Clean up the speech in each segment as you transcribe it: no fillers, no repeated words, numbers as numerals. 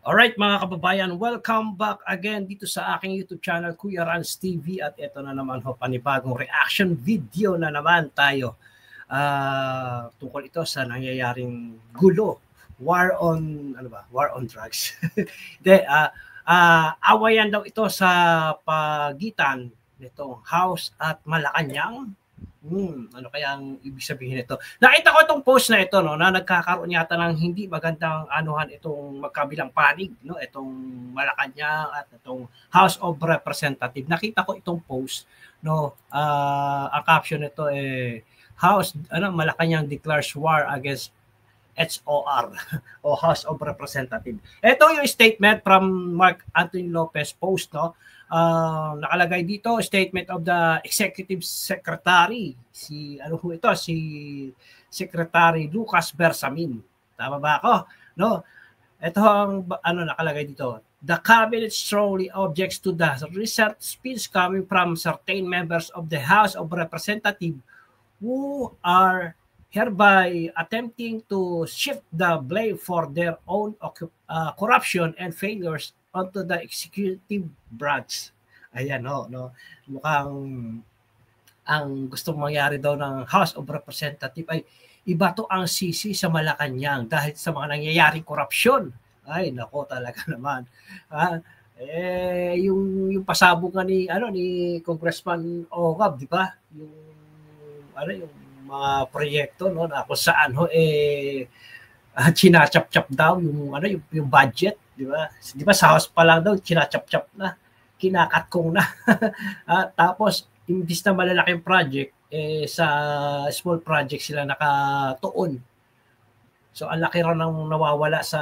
Alright mga kababayan, welcome back again dito sa aking YouTube channel, Kuya Rans TV. At ito na naman ho, panibagong reaction video na naman tayo. Tungkol ito sa nangyayaring gulo, war on drugs. Awayan daw ito sa pagitan nitong House at Malacanang. Ano kaya ang ibig sabihin nito? Nakita ko itong post na ito, no, na nagkakaroon yata ng hindi magandang anuhan itong magkabilang panig, no, itong Malacanang at itong House of Representatives. Nakita ko itong post, no, ang caption nito Malacanang declares war against HOR o House of Representatives. Ito yung statement from Mark Anthony Lopez post, no. Nakalagay dito, statement of the executive secretary, si Secretary Lucas Bersamin. Tama ba ako? No. Ito ang nakalagay dito. The cabinet strongly objects to the recent speech coming from certain members of the House of Representatives who are hereby attempting to shift the blame for their own corruption and failures onto the executive branch. Ayan, no. Mukhang ang gustong mangyari daw ng House of Representatives ay iba to ang sisi sa Malacanang dahil sa mga nangyayaring korupsyon. Ay, nako talaga naman. Yung pasabog nga ni Congressman Ogab, di ba? Yung mga proyekto, no, na kung saan chinachap-chap daw yung budget, di ba? Di ba sa house pa lang daw chinachap-chap na, kinakatkong na. Tapos imbis na malalaking project, sa small project sila nakatuon. So ang laki raw nang nawawala sa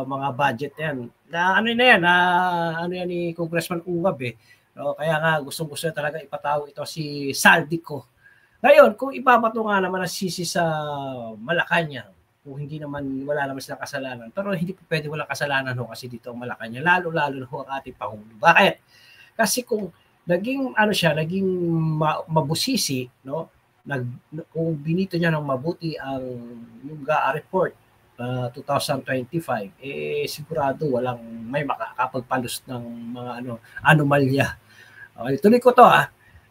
mga budget yan. Yan ni Congressman Ungab No, kaya nga gustong-gusto talaga ipatawag ito si Saldico. Ngayon, kung ibabato nga naman ang sisi sa Malacanang, kung hindi naman, wala naman silang kasalanan. Pero hindi po pwede walang kasalanan kasi dito ang Malacanang. Lalo-lalo na ang ating Pangulo. Bakit? Kasi kung naging mabusisi, no? Kung binito niya ng mabuti yung GAA report 2025, sigurado walang may makakapagpalus ng mga anomalya. Okay, tuloy ko to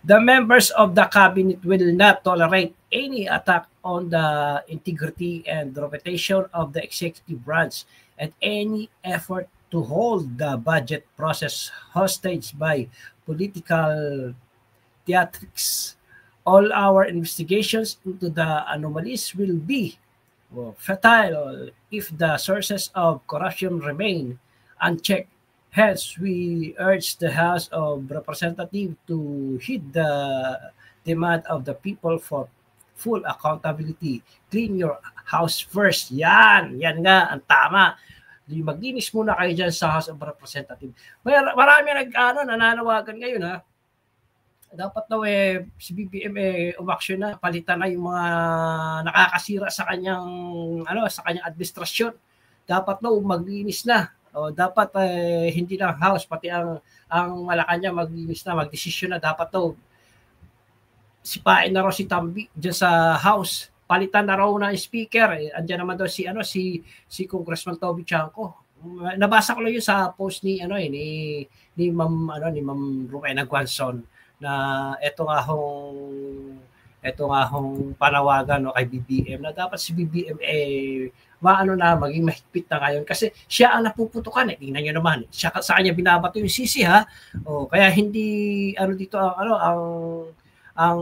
The members of the cabinet will not tolerate any attack on the integrity and reputation of the executive branch and any effort to hold the budget process hostage by political theatrics. All our investigations into the anomalies will be futile if the sources of corruption remain unchecked. Hence, we urge the House of Representatives to heed the demand of the people for full accountability. Clean your house first. Yan nga ang tama. Maglinis muna kayo dyan sa House of Representatives. Marami nananawagan ngayon Dapat daw si BBM umaksyon na, palitan na yung mga nakakasira sa kanyang administrasyon. Dapat daw maglinis na. Dapat hindi lang House, pati ang Malacanang maglinis na, magdesisyon na. Dapat daw sipain na raw si Tambi dyan sa House. Palitan na raw na speaker. Andiyan naman daw si Congressman Toby Chanco. Nabasa ko lang yun sa post ni Ma'am Rowena Guanzon na ito nga hong panawagan kay BBM na dapat si BBM maging mahigpit na ngayon kasi siya ang napuputukan tingnan niyo naman siya, sa kanya binabato yung sisi kaya hindi dito ang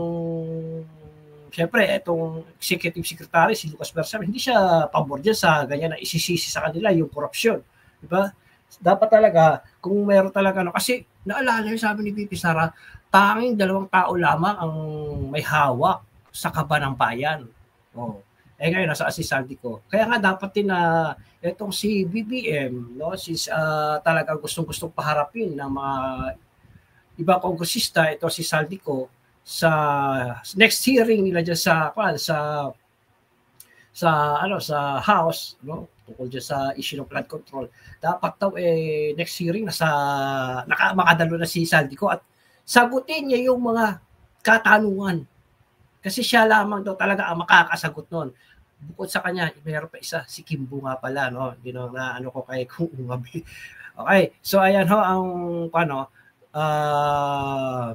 syempre itong executive secretary si Lucas Bersamin hindi siya pabor dyan sa ganyan na isisisi sa kanila yung korupsyon, di ba? Dapat talaga kung meron talaga kasi naalala yung sabi ni VP Sara, tanging 2 tao lamang ang may hawak sa kaba ng bayan. Ngayon nasa si Saldico. Kaya nga dapat din na itong si BBM, no, talagang gustong-gustong paharapin ng mga ibang kongresista, ito si Saldico sa next hearing nila diyan sa House, no, tungkol diyan sa issue ng flood control. Dapat daw next hearing makadalo na si Saldico at sagutin niya yung mga katanungan. Kasi siya lamang daw talaga ang makakasagot noon. bukod sa kanya, mayroon pa isa, si Kimbo nga pala, no? Yun ang naano ko kay Kung Ungabi. Okay, so ayan ho ang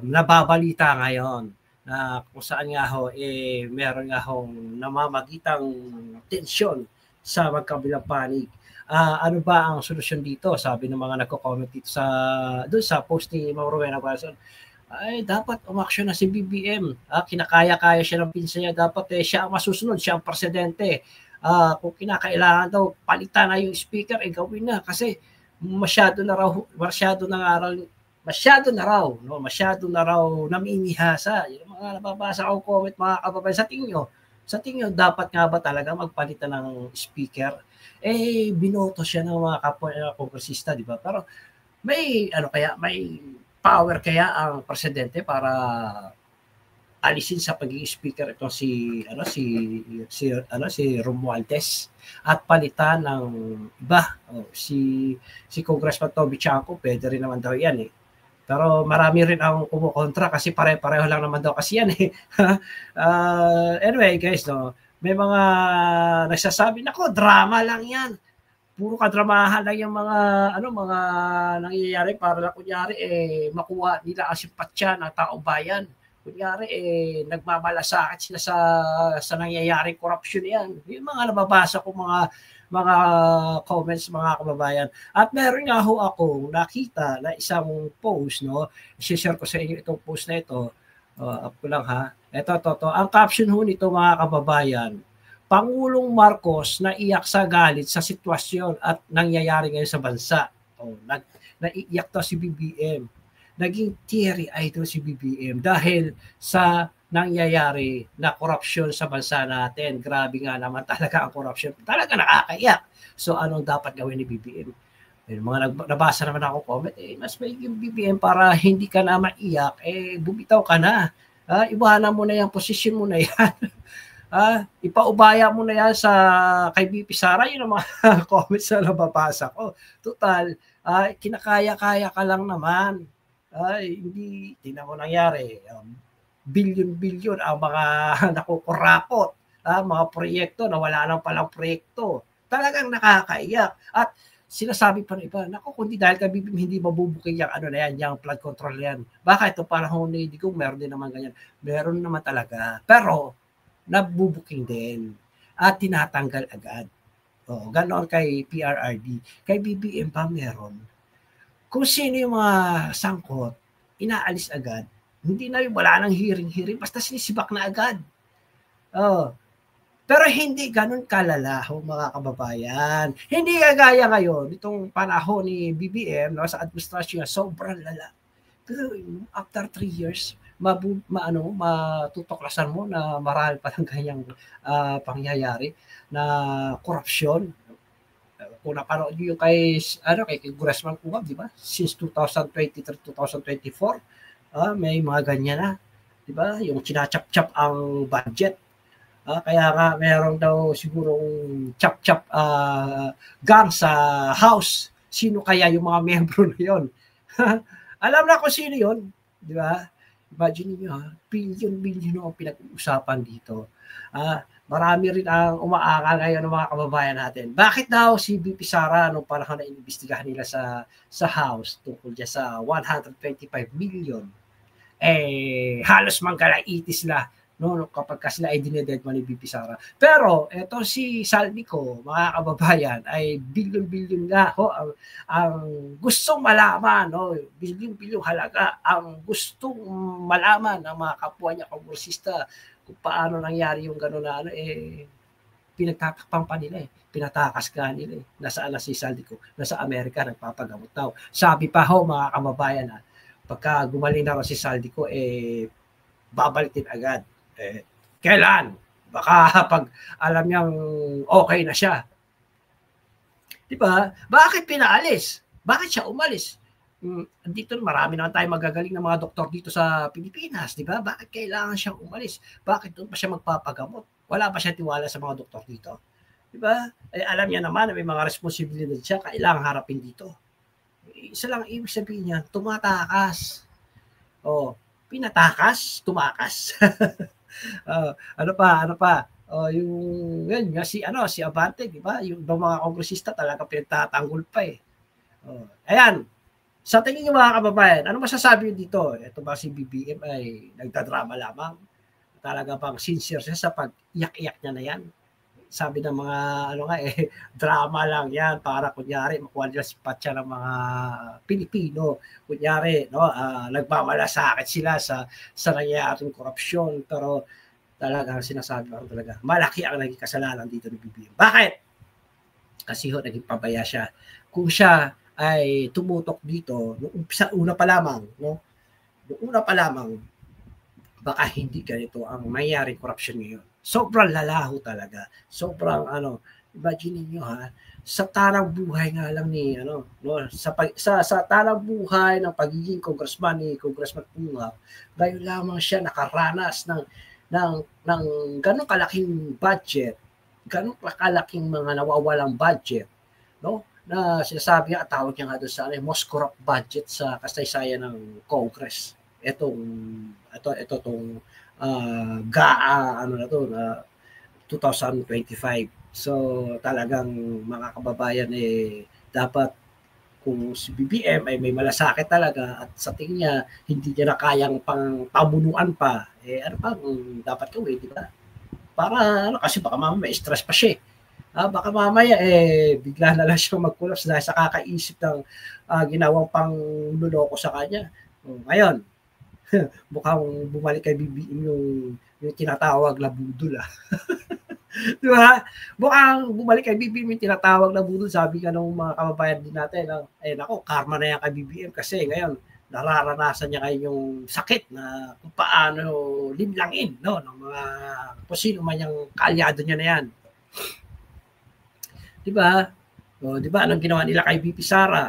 nababalita ngayon na kung saan nga ho, meron nga hong namamagitang tensyon sa magkabilang panig. Ano ba ang solusyon dito? Sabi ng mga nagko-comment dito doon sa post ni Mauro Rowena Guason, ay dapat umaksyon na si BBM. Kinakaya-kaya siya ng pinsa niya. Dapat siya ang masusunod, siya ang presidente. Kung kinakailangan daw, palitan na yung speaker, gawin na. Kasi masyado na raw namimihasa. Yung mga nababasa akong comment, mga kababayan, sa tingin nyo, dapat nga ba talaga magpalitan ng speaker? Binoto siya ng mga kapwa kongresista, di ba? Pero may power kaya ang presidente para alisin sa pagiging speaker ito si Romualdez at palitan ng iba. Si Congressman Toby Chanco, pwede rin naman daw yan eh. Pero marami rin ang kumukontra kasi pare-pareho lang naman daw kasi yan eh. Anyway guys, no, may mga nagsasabi, nako, drama lang yan. Puro kadramahan lang yung mga nangyayari para lang kunyari makuha nila ang simpatya ng taong bayan. Kunyari nagmamalasakit sila sa nangyayaring korupsyon yan. Yung mga nababasa ko mga comments, mga kababayan. At meron nga ho akong nakita na isang post, no? I-share ko sa inyo itong post na ito. Up ko lang ha. Ito. Ang caption ho nito, mga kababayan, Pangulong Marcos naiyak sa galit sa sitwasyon at nangyayari ngayon sa bansa. Naiiyak to si BBM. Naging teary-eyed to si BBM dahil sa nangyayari na korupsyon sa bansa natin. Grabe nga naman talaga ang korupsyon. Talaga nakakaiyak. So anong dapat gawin ni BBM? Mga nabasa naman ako comment, mas may yung BBM para hindi ka na maiyak, bumitaw ka na. Iwanan mo na yan, posisyon mo na yan. Ipaubaya mo na yan kay BP Sara, yun ang mga comments na nababasa ko. Total, kinakaya-kaya ka lang naman. Hindi, tingnan mo nangyari. Bilyon-bilyon ang mga nakukurakot. Mga proyekto na wala lang palang proyekto. Talagang nakakaiyak. At sinasabi pa ng iba, naku, kundi dahil ka BBM hindi mabubuking yung flood control yan. Baka ito panahon ni Digong, meron din naman ganyan. Meron naman talaga. Pero, nabubuking din at tinatanggal agad. Ganoon kay PRRD. Kay BBM pa meron. Kung sino yung mga sangkot, inaalis agad. Hindi na wala nang hearing, basta sinisibak na agad. Pero hindi ganun kalala, mga kababayan. Hindi kagaya ngayon, itong panahon ni BBM, no, sa administrasyon, sobrang lala. Pero after 3 years, matutuklasan mo na marahil pa lang ganyang pangyayari na korupsyon. Kung napanood niyo kay Congressman Kungab, di ba? Since 2023-2024, may mga ganyan na, di ba? Yung chinachap-chap ang budget. Kaya nga meron daw sigurong chap-chap gang sa House. Sino kaya yung mga membro na yon? Alam na kung sino yon, di ba? Imagine niyo, billion ang pinag-uusapan dito. Marami rin ang umaanga ngayon ng mga kababayan natin. Bakit daw si BP Sara nung panahon na inimbestigahan nila sa House tungkol dyan sa 125 million, halos manggalaitis sila kapag sila ay dinededma ni BP Sara. Pero eto si Saldico, mga kababayan, ay bilyon-bilyon nga ang gustong malaman, bilyon-bilyong halaga ang gustong malaman ng mga kapwa niya kongresista kung paano nangyari yung gano'n na pinagtatakpan pa nila pinatakas ka nila Nasaan na si Saldico? Nasa Amerika, nagpapagamot daw. Sabi pa mga kababayan, pagka gumaling na si Saldico, babalik din agad. Kailan? Baka pag alam niyang okay na siya. Di ba? Bakit pinaalis? Bakit siya umalis? Dito marami naman tayo magagaling na mga doktor dito sa Pilipinas, di ba? Bakit kailangan siyang umalis? Bakit doon pa siya magpapagamot? Wala pa siya tiwala sa mga doktor dito? Di ba? Alam niya naman na may mga responsibilidad siya, kailangan harapin dito. Isa lang ibig sabihin niya, tumatakas. Pinatakas, tumakas. Ano pa? Yung yan nga si si Abante, di ba? Yung ibang mga kongresista talaga pinagtatanggol pa eh. Ayan. Sa tingin niyo mga kababayan, ano masasabi niyo dito? Ito ba si BBM ay nagdadrama lamang? Talaga bang sincere siya sa pag-iyak-iyak niya na yan? Sabi ng mga drama lang yan para kunyari makuha nila simpatsya ng mga Pilipino. Kunyari, nagmamalasakit sila sa nangyayaring korupsyon. Pero talagang sinasabi ko talaga, malaki ang naging kasalanan dito ni BBM. Bakit? Kasi naging pabaya siya. Kung siya ay tumutok dito, sa una pa lamang, noong una pa lamang, baka hindi ganito ang mayyaring corruption ngayon. Sobrang lalaho talaga. Sobrang imagine niyo sa tarang buhay nga lang ni sa tarang buhay ng pagiging congressman ni Congressman Pungao, ngayon lamang siya nakaranas ng ganong kalaking budget, ganong kalaking mga nawawalang budget, no? Na sinasabi nga, tawag niya nga doon sa most corrupt budget sa kasaysayan ng Congress. Itong GAA 2025. So talagang mga kababayan dapat kung si BBM ay may malasakit talaga at sa tingin niya hindi niya na kayang pang pamunuan pa, ano pa dapat gawin, di ba? Para kasi baka mamaya may stress pa siya. Baka mamaya bigla na lang siya mag-collapse dahil sa kakaisip ng ginawang pangluloko sa kanya. Ngayon, mukhang bumalik kay BBM yung tinatawag na budol. Di ba? Mukhang bumalik kay BBM yung tinatawag na budol. Sabi ka ng mga kababayan din natin, nako, karma na yan kay BBM kasi ngayon nararanasan niya kayo yung sakit na kung paano linlangin ng mga kung sino man yung kaalyado niya na yan. Di ba? Di ba anong ginawa nila kay BP Sara?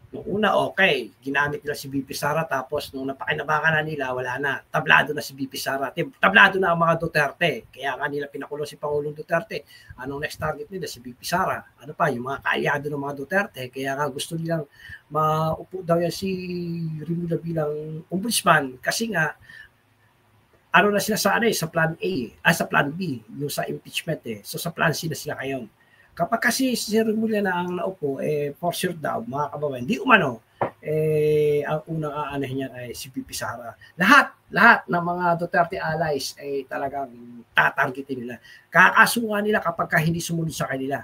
Noong una, okay, ginamit nila si BP Sara, tapos nung napakinabangan na nila, wala na. Tablado na si BP Sara. Tablado na ang mga Duterte. Kaya nga nila pinakulong si Pangulong Duterte. Anong next target nila? Si BP Sara. Ano pa? Yung mga kaalyado ng mga Duterte. Kaya nga gusto nilang maupo daw yan si Rimula bilang ombudsman. Kasi nga, na sila sa plan A, sa plan B, yung sa impeachment So sa plan C na sila ngayon. Kapag kasi si Rimulya na ang naupo, for sure daw, mga kababayan, di umano, ang unang aanahin niya ay si BP Sara. Lahat ng mga Duterte allies ay talagang tatargetin nila. Kakasuhan nila kapag hindi sumunod sa kanila.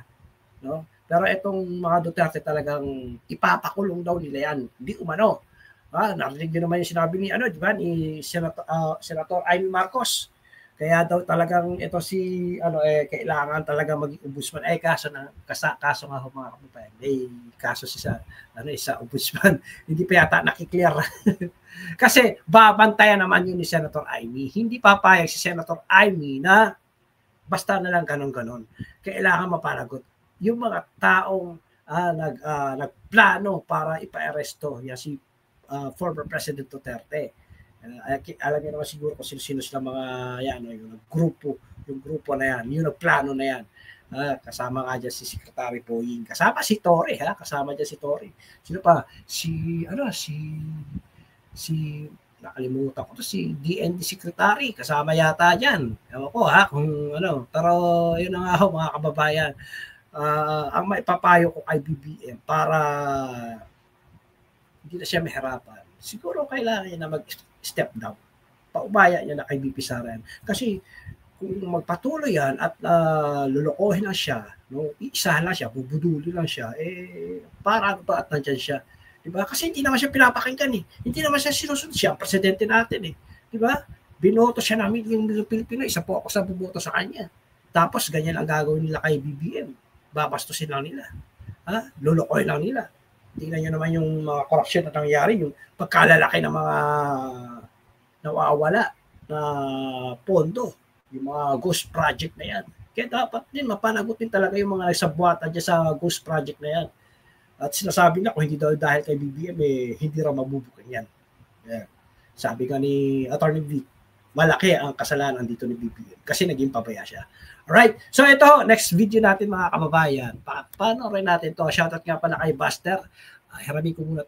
No? Pero itong mga Duterte talagang ipapakulong daw nila yan. Di umano. Narinig nyo naman yung sinabi ni, diba, ni Senator Amy Marcos. Kaya daw talagang ito si kailangan talaga maging ombudsman. Kaso nga mga kababayan, kaso sa ombudsman hindi pa yata nakiklear. Kasi babantayan naman yun ni Senator Amy. Hindi papayag si Senator Amy na basta na lang ganon-ganon. Kailangan mapanagot yung mga taong nagplano para ipa-aresto si former President Duterte. Alam niyo naman siguro kung sino sila mga yung grupo na yan, yung nagplano na yan. Kasama nga dyan si Secretary Boying, kasama si Torre, kasama dyan si Torre. Sino pa? Si nakalimutan ko to, si DND Secretary, kasama yata dyan. Ewan ko kung pero yun na nga mga kababayan. Ang maipapayo ko kay BBM para hindi na siya mahirapan, siguro kailangan niya na mag-step down. Paubaya niya na kay BP Sara. Kasi kung magpatuloy yan at lulukohin lang siya, isahan lang siya, bubuduli lang siya, para ba at nandyan siya? Diba? Kasi hindi naman siya pinapakinggan Hindi naman siya sinusunod. Siya ang presidente natin Diba? Binoto siya namin yung Pilipino. Isa po ako sa buboto sa kanya. Tapos ganyan ang gagawin nila kay BBM. Babastusin lang nila. Lulukohin lang nila. Tingnan nyo naman yung mga corruption na nangyari, yung pagkalalaki ng mga nawawala na pondo, yung mga ghost project na yan. Kaya dapat din mapanagutin talaga yung mga nagsabwatan dyan sa ghost project na yan. At sinasabi na kung hindi daw dahil kay BBM, hindi raw mabubukan yan. Yeah. Sabi ka ni Attorney Vic, malaki ang kasalanan dito ni BBM kasi naging pabaya siya. Alright, so ito, next video natin mga kababayan. Paano rin natin to? Shoutout nga pala kay Buster. Hiramin ko muna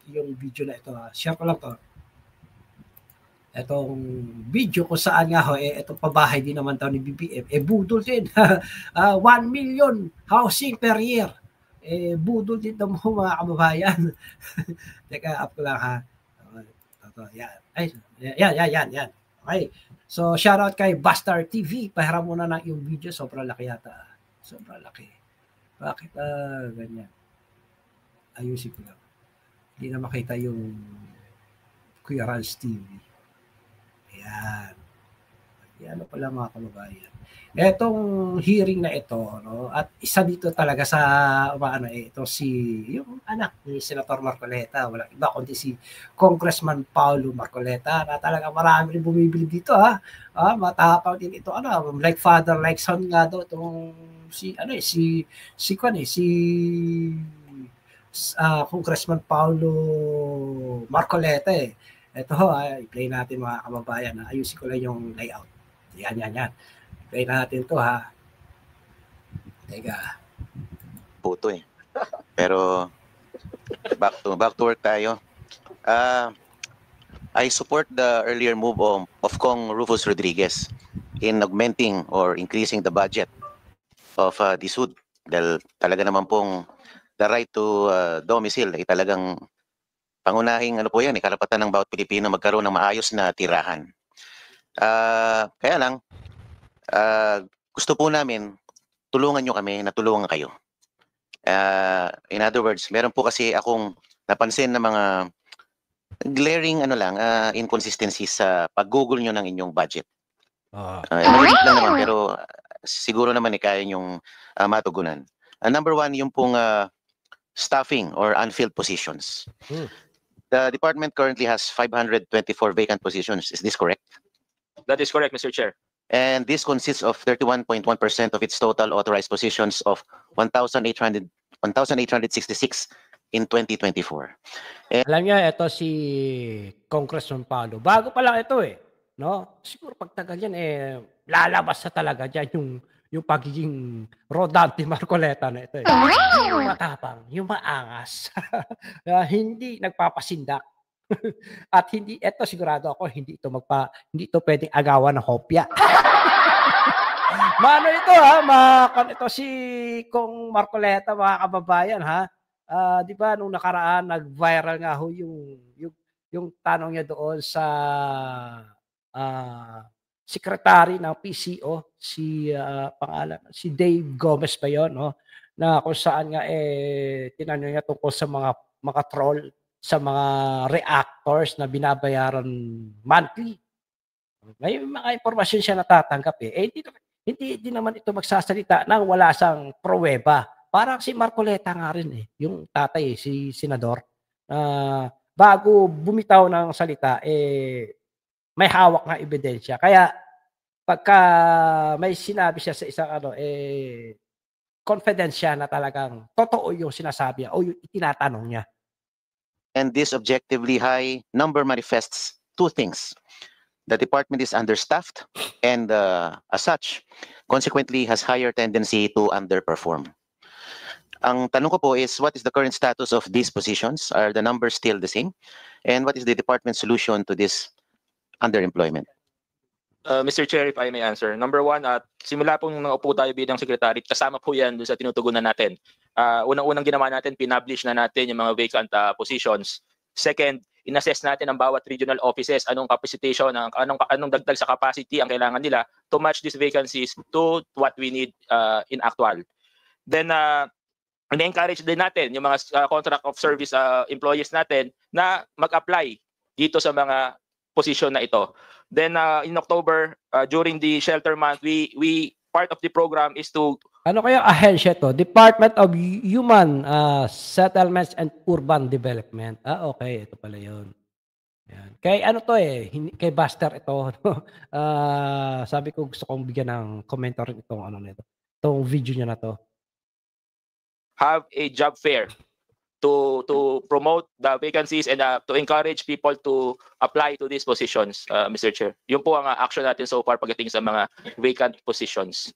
yung video na ito. Share ko lang to. Itong video kung saan nga ho, itong pabahay din naman daw ni BBM, budol din. 1 million housing per year. Budol din daw mga kababayan. Teka, up ko lang ha. Yan. Ay, yan. Okay. So, shoutout kay Bastar TV. Pahiram muna na yung video. Sobrang laki yata. Sobrang laki. Bakit ganyan? Ayusin ko lang. Hindi na makita yung Kuya Rans TV. Ayan. Yan pala mga kababayan. Etong hearing na ito, no, at isa dito talaga sa ito yung anak ni Senator Marcoleta, wala iba kundi si Congressman Paulo Marcoleta, na talaga marami rin bumibili dito matapang din ito, like father like son nga daw itong Congressman Paulo Marcoleta Ito i-play natin mga kababayan. Ayusin ko lang yung layout. Yan. Play natin to ha. Teka. Puto Pero back to work tayo. I support the earlier move of Kong Rufus Rodriguez in augmenting or increasing the budget of DSUD. Dahil talaga naman pong the right to domicile ay talagang pangunahing karapatan ng bawat Pilipino magkaroon ng maayos na tirahan. Kaya lang, gusto po namin, tulungan nyo kami na tulungan kayo. In other words, meron po kasi akong napansin na mga glaring inconsistencies sa pag-google nyo ng inyong budget. Maliit lang naman, pero siguro naman kaya nyong matugunan. Number one, yung pong staffing or unfilled positions. The department currently has 524 vacant positions. Is this correct? That is correct, Mr. Chair. And this consists of 31.1% of its total authorized positions of 1,866 in 2024. Alam niya, ito si Congressman Paulo. Bago pa lang ito no? Siguro pagtagal yan lalabas na talaga dyan yung pagiging Rodante Marcoleta na ito Yung matapang, yung maangas. Hindi nagpapasindak. At hindi ito sigurado ako hindi ito pwedeng agawan ng hopya. Mano ito ito si Kong Marcoleta mga kababayan di ba nung nakaraan nag-viral nga ho yung tanong niya doon sa secretary ng PCO si pangalan si Dave Gomez pa yon no na kung saan nga tinanong niya tungkol sa mga troll sa mga reactors na binabayaran monthly. May mga impormasyon siya natatanggap hindi naman ito magsasalita nang wala sang pruweba. Parang si Marcoleta nga rin yung tatay si senador bago bumitaw ng salita may hawak na ebidensya. Kaya pagka may sinabi siya sa isang confidence siya na talagang totoo yung sinasabi o yung itinatanong niya. And this objectively high number manifests two things. The department is understaffed and as such, consequently has higher tendency to underperform. Ang tanong ko po is, what is the current status of these positions? Are the numbers still the same? And what is the department's solution to this underemployment? Mr. Chair, if I may answer. Number one, simula pong naupo tayo bilang secretary, kasama po yan doon sa tinutugunan natin. Unang-unang ginawa natin, pinablish na natin yung mga vacant positions. Second, inassess natin ang bawat regional offices, anong capacitation, anong dagdag sa capacity ang kailangan nila to match these vacancies to what we need in actual. Then, ina-encourage din natin yung mga contract of service employees natin na mag-apply dito sa mga position na ito. Then in October, during the shelter month, we part of the program is to ano kaya ahensya to? Department of Human Settlements and Urban Development. Okay, ito pala 'yon. Yan. Kay ano to kay Buster ito. Sabi ko gusto kong bigyan ng commentary itong nito. Itong video niya na to. Have a job fair to promote the vacancies and to encourage people to apply to these positions, Mr. Chair. Yun po ang action natin so far pagdating sa mga vacant positions.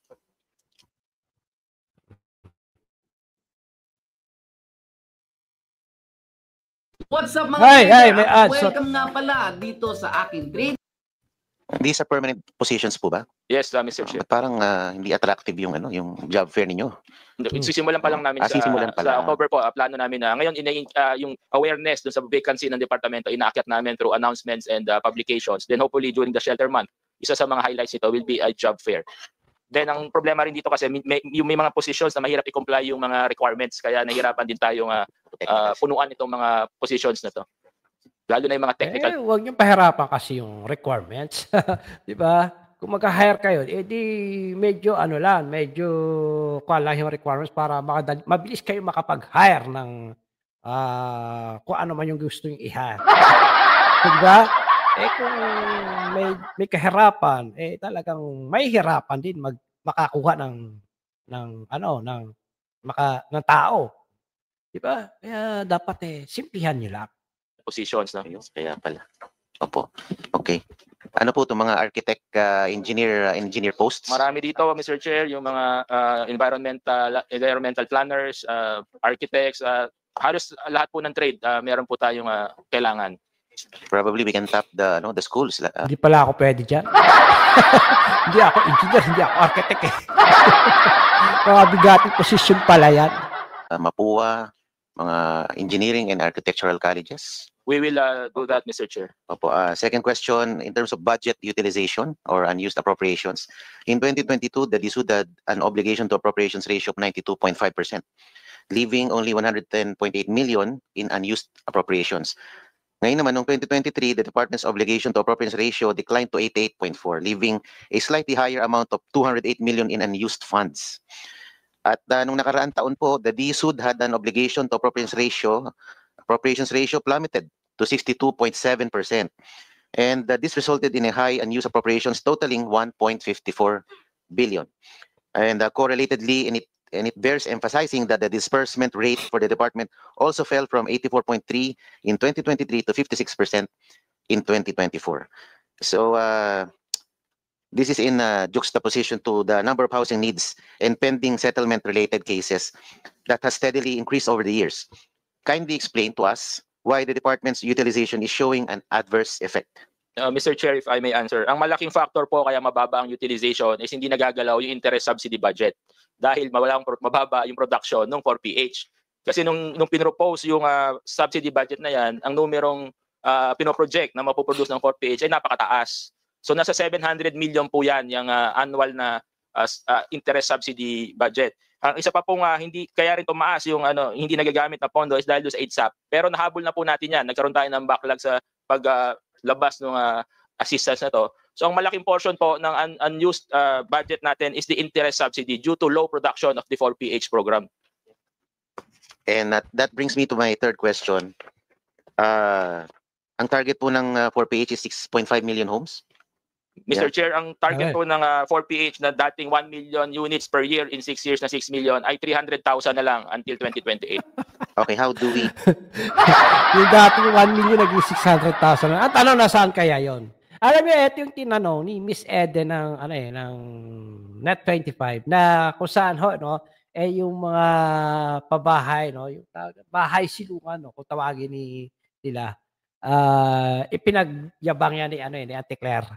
What's up mga may ads. Welcome nga pala dito sa aking trade. These are permanent positions po ba? Yes, Mr. Chair. Ba't parang hindi attractive yung yung job fair ninyo? Sisimulan pa lang namin sisimulan pa sa lang. October po. Plano namin na ngayon yung awareness dun sa vacancy ng departamento inaakyat namin through announcements and publications. Then hopefully during the shelter month, isa sa mga highlights nito will be a job fair. Then ang problema rin dito kasi may mga positions na mahirap i-comply yung mga requirements, kaya nahihirapan din tayong punuan itong mga positions na to. Lalo na yung mga technical. Huwag niyong pahirapan kasi yung requirements. Di ba? Kung mag-hire kayo, di medyo medyo lang yung requirements para mabilis kayo makapag-hire ng kung ano man yung gusto nyo i-hire. Di ba? Kung may kahirapan, talagang may hirapan din makakuha ng tao. Di ba? Kaya dapat simplihan nyo lang. Positions na. Kaya pala. Opo. Okay. Ano po itong mga architect, engineer posts? Marami dito, Mr. Chair, yung mga environmental planners, architects, halos lahat po ng trade, meron po tayong kailangan. Probably we can tap the schools. Hindi pala ako pwede dyan. Hindi ako engineer, hindi ako architect eh. Mga bigating position pala yan. Mapua, mga engineering and architectural colleges. We will do that, Mr. Chair. Opo. Second question, in terms of budget utilization or unused appropriations, in 2022, the DSUD had an obligation to appropriations ratio of 92.5%, leaving only 110.8 million in unused appropriations. Ngayon naman, noong 2023, the department's obligation to appropriations ratio declined to 88.4, leaving a slightly higher amount of 208 million in unused funds. At nung nakaraang taon po, the DSUD had an obligation to appropriations ratio plummeted to 62.7%. And this resulted in a high unused appropriations totaling 1.54 billion. And correlatedly, and it bears emphasizing that the disbursement rate for the department also fell from 84.3 in 2023 to 56% in 2024. So this is in juxtaposition to the number of housing needs and pending settlement-related cases that has steadily increased over the years. Kindly explain to us why the department's utilization is showing an adverse effect. Mr. Chair, if I may answer, ang malaking factor po kaya mababa ang utilization is hindi nagagalaw yung interest subsidy budget dahil mababa yung production ng 4PH. Kasi nung pinropose yung subsidy budget na yan, ang numerong pinoproject na mapoproduce ng 4PH ay napakataas. So nasa 700 million po yan yung annual na interest subsidy budget. Ang isa pa pong hindi kaya rin tumaas yung hindi nagagamit na pondo is dahil sa ITSAP. Pero nahabol na po natin yan. Nagkaroon tayo ng backlog sa paglabas ng assistance na to. So ang malaking portion po ng unused budget natin is the interest subsidy due to low production of the 4PH program. And that brings me to my third question. Ang target po ng 4PH is 6.5 million homes? Mr. Chair, ang target po ng 4PH na dating 1 million units per year in 6 years na 6 million ay 300,000 na lang until 2028. Okay, how do we? Yung dating 1 million naging 600,000 na. Ang tanong, nasaan kaya yon? Alam niyo, ito yung tinanong ni Miss Eden ng ng Net25 na kung saan yung mga pabahay, yung bahay silungan, kung tawagin nila, ipinagyabang yan ni Ate Claire.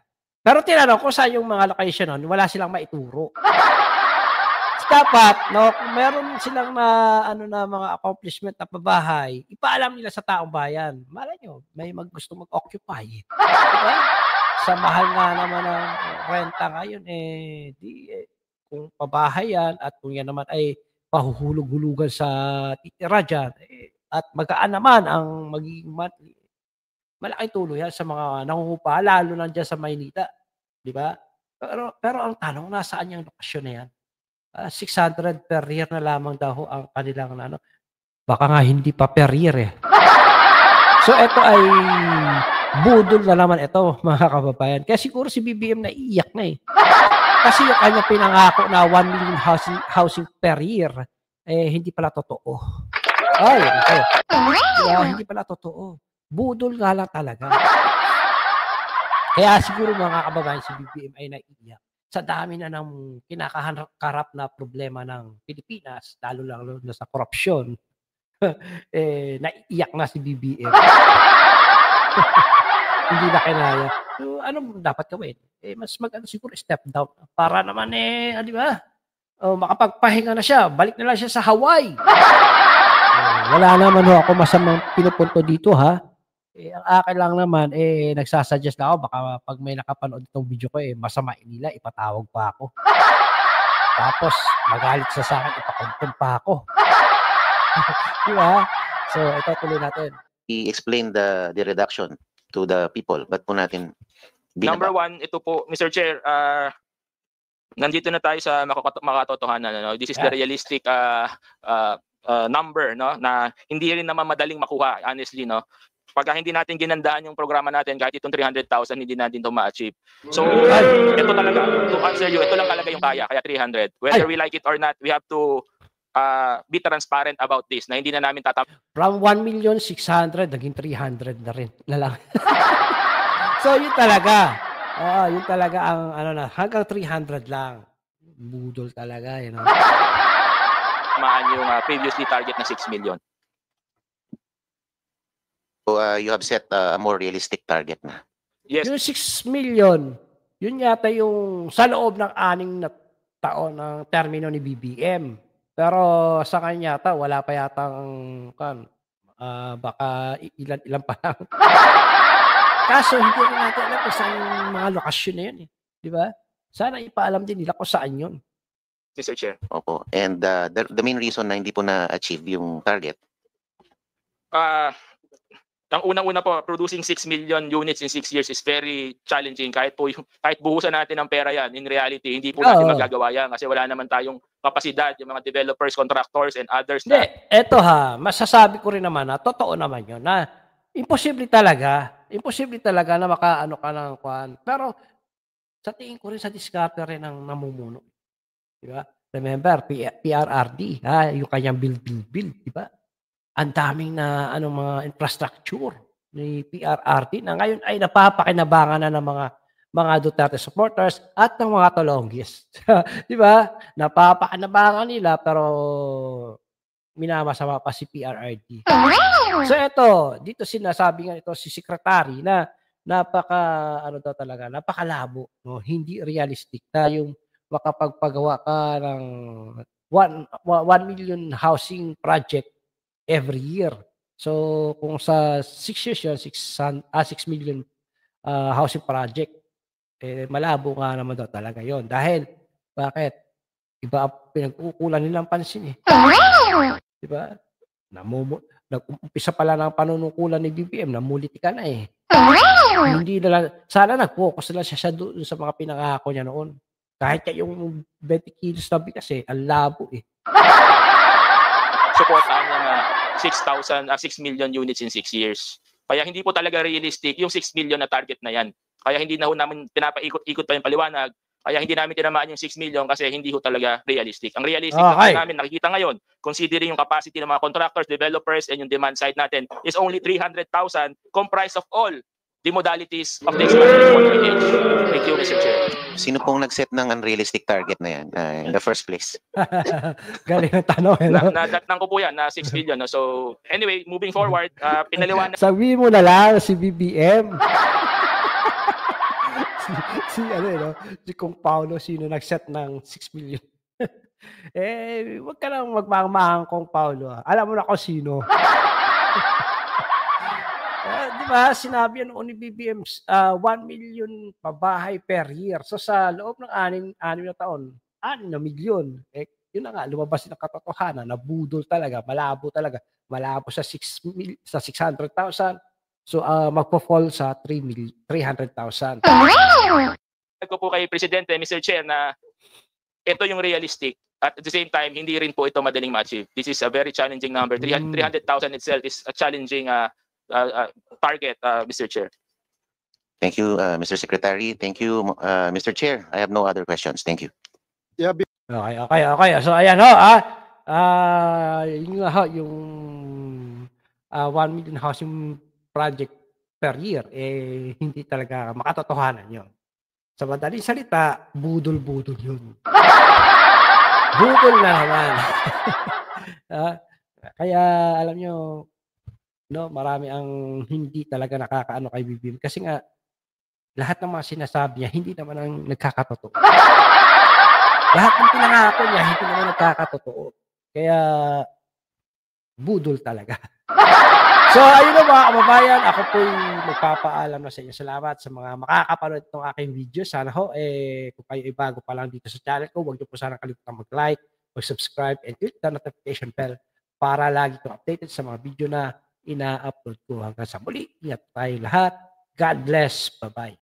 Pero tinanong ko saan yung mga location nun, wala silang maituro. Dapat, kung meron silang na mga accomplishment na pabahay, ipaalam nila sa taong bayan. Malay nyo, may gusto mag-occupy. Diba? Sa mahal nga naman ng renta ngayon, kung pabahay yan, at kung yan naman ay pahuhulog-hulugan sa titira dyan, at magaan naman ang magiging monthly, malaking tulong yan sa mga nangungupa, lalo na dyan sa Maynila. Di ba? Pero ang tanong, nasaan yung lokasyon na yan? 600 per year na lamang daw ang kanilang baka nga hindi pa per year eh. So ito ay budol na naman ito, mga kababayan. Kaya siguro si BBM naiiyak na eh. Kasi yung kanya pinangako na 1 million housing per year, hindi pala totoo. Ay, okay. Hindi pala totoo. Budol nga lang talaga. Kaya siguro mga kababayan, si BBM ay naiiyak sa dami na ng kinakaharap na problema ng Pilipinas, lalo na sa korupsyon. Naiiyak na si BBM. Hindi na kinaya. So, ano dapat gawin? Mas siguro step down para naman di ba? Makapagpahinga na siya, balik na lang siya sa Hawaii. Wala naman ako masamang pinupunto dito ha. Ang akin lang naman nagsasuggest na ako baka pag may nakapanood itong video ko masama nila ipatawag pa ako. Tapos magalit sa akin ipakontom pa ako. Di ba? So ito tuloy natin. I-explain the reduction to the people. Ba't po natin Number one, ito po, Mr. Chair, nandito na tayo sa makatotohanan. No? This is the realistic number, no? Na hindi rin naman madaling makuha, honestly. No? Pagka hindi natin ginandaan yung programa natin, kahit itong 300,000, hindi natin ito ma-achieve. So, ito talaga, to answer you, ito lang talaga yung kaya 300. Whether we like it or not, we have to be transparent about this, na hindi na namin From 1,600,000, naging 300 na rin. Lalang. So, yun talaga. Yun talaga ang, hanggang 300 lang. Budol talaga, you know. Maan yung previously target na 6 million. So, you have set a more realistic target na. Yes. Yung 6 million, yun yata yung sa loob ng 6 na taon ng termino ni BBM. Pero sa kanya yata, wala pa yatang baka ilan pa lang. Kaso hindi rin natin alam kung saan yung mga lokasyon na yun. Di ba? Sana ipaalam din nila kung saan yun. Mr. Chair. Opo. And the main reason na hindi po na-achieve yung target? Ang unang-una po, producing 6 million units in 6 years is very challenging. Kahit buhusan natin ng pera yan, in reality, hindi po natin magagawa yan kasi wala naman tayong kapasidad, yung mga developers, contractors, and others. Eto masasabi ko rin naman na totoo naman yun na imposible talaga na makaano ka ng kwan. Pero sa tingin ko rin sa diskarte rin ng namumuno. Di ba? Remember, PRRD, yung kanyang build, di ba? Ang daming na mga infrastructure ni PRRD na ngayon ay napapakinabangan na ng mga Duterte supporters at ng mga Tolonggis. Di ba? Napapakinabangan nila pero minamasama pa si PRRD. So ito, dito sinasabi nga ito si Secretary na napakalabo, no? Hindi realistic na yung makapagpagawa ka ng 1 million housing project every year. So kung sa 6 years yun, 6 million housing project, malabo nga naman daw talaga yon. Dahil, bakit? Iba pinag-uukulan nilang pansin Di ba? Nag-umpisa pala ng panunukulan ni BBM, namulit ka na Hindi na lang, sana nag-focus na lang siya doon sa mga pinangako niya noon. Kahit yung 20 kilos na bigas ang labo Supportahan niya na 6 million units in 6 years. Kaya hindi po talaga realistic yung 6 million na target na yan. Kaya hindi na ho namin pinapaikot-ikot pa yung paliwanag. Kaya hindi namin tinamaan yung 6 million kasi hindi ho talaga realistic. Ang realistic namin nakikita ngayon, considering yung capacity ng mga contractors, developers, and yung demand side natin, is only 300,000 comprised of all the modalities of the expansion of PH. Thank you, Mr. Chair. Sino pong nag-set ng unrealistic target na yan in the first place? Galing ang tanong. Nadatnang ko po yan na 6 million. No? So, anyway, moving forward, pinaliwanag. Sabihin mo na lang si BBM. Si Kung Paulo, sino nag-set ng 6 million? Wag ka lang magmamahang Kung Paulo. Alam mo na kung sino. Di ba, sinabi yan noon ni BBM, 1 million pabahay per year. So sa loob ng 6 na taon, 6 na milyon. Yun na nga, lumabas ng katotohanan, nabudol talaga, malabo talaga. Malabo sa 600,000. So magpo-fall sa 300,000. Ko po kay Presidente, Mr. Chair, na ito yung realistic. At the same time, hindi rin po ito madaling ma-achieve. This is a very challenging number. 300,000 itself is a challenging target, Mr. Chair. Thank you, Mr. Secretary. Thank you, Mr. Chair. I have no other questions. Thank you. Yeah. Okay. So ayan yung 1 million housing project per year, hindi talaga makatotohanan yun. Sa madaling salita, budol-budol yun. Budol na naman. Kaya alam nyo, marami ang hindi talaga nakakaano kay BBM. Kasi nga, lahat ng mga sinasabi niya, hindi naman ang nagkakatotoo. Lahat ng pinangako niya, hindi naman nagkakatotoo. Kaya, budol talaga. So, ayun na mga kababayan, ako po'y magpapaalam na sa inyo. Salamat sa mga makakapanood ng aking video. Sana ho, kung kayo ay bago pa lang dito sa channel ko, huwag niyo po sana kalimutan mag-like, mag-subscribe, and click the notification bell para lagi kong updated sa mga video na ina-upload ko. Hanggang sa muli, ingat tayo lahat. God bless. Bye-bye.